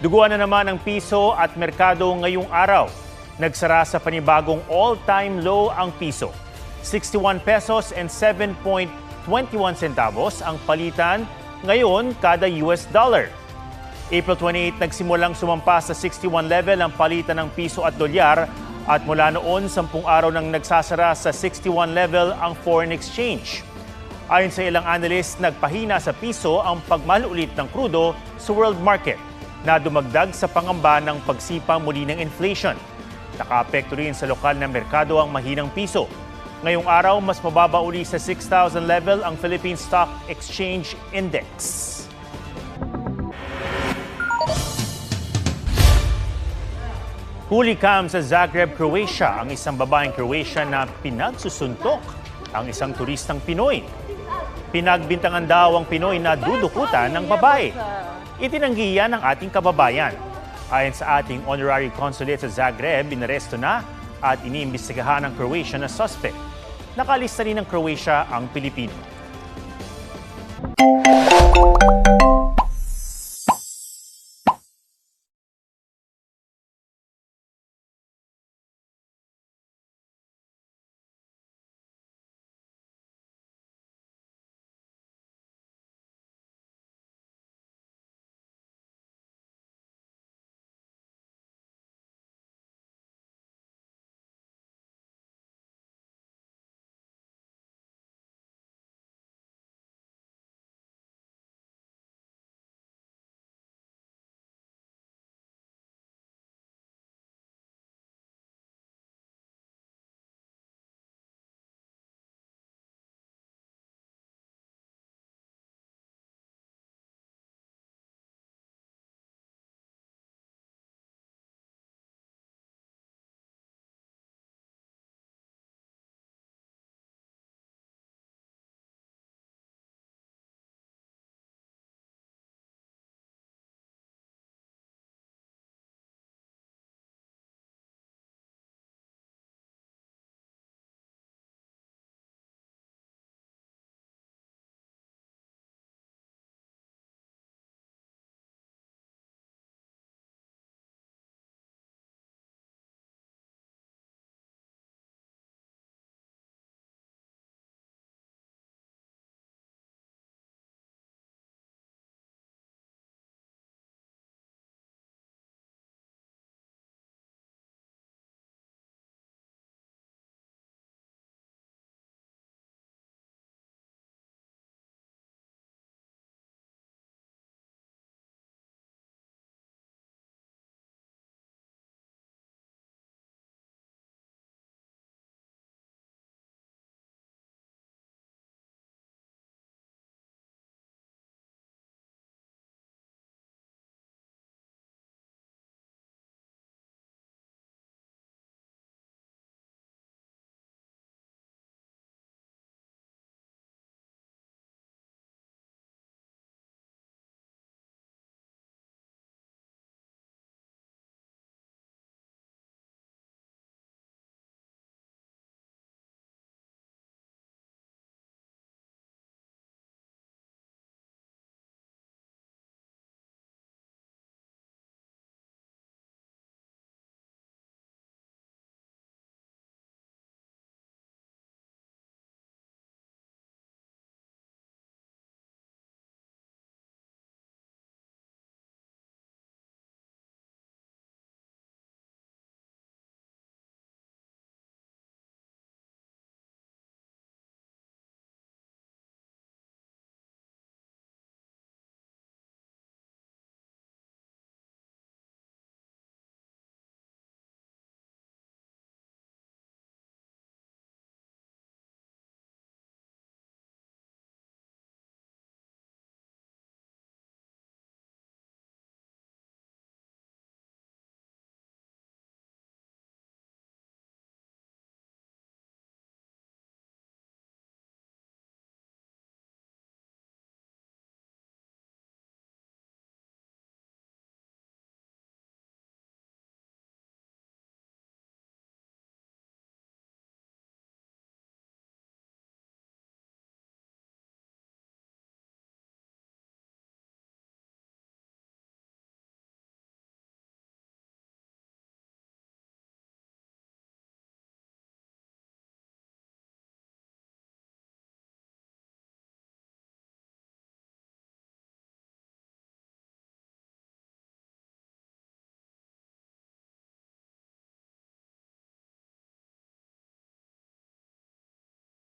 Duguan na naman ang piso at merkado ngayong araw. Nagsara sa panibagong all-time low ang piso. 61 pesos and 7.21 centavos ang palitan ngayon kada US dollar. April 28 nagsimulang sumampa sa 61 level ang palitan ng piso at dolyar at mula noon 10 araw nang nagsasara sa 61 level ang foreign exchange. Ayon sa ilang analyst, nagpahina sa piso ang pagmahal ulit ng krudo sa world market na dumagdag sa pangamba ng pagsipa muli ng inflation. Nakaapekto rin sa lokal na merkado ang mahinang piso. Ngayong araw, mas mababa uli sa 6,000 level ang Philippine Stock Exchange Index. Huli kam sa Zagreb, Croatia ang isang babaeng Croatian na pinagsusuntok ang isang turistang Pinoy. Pinagbintangan daw ang Pinoy na dudukutan ng babae. Itinanggi yan ng ating kababayan. Ayon sa ating honorary consulate sa Zagreb, inaresto na at iniimbestigahan ng Croatia na suspect. Nakalista rin ng Croatia ang Pilipino.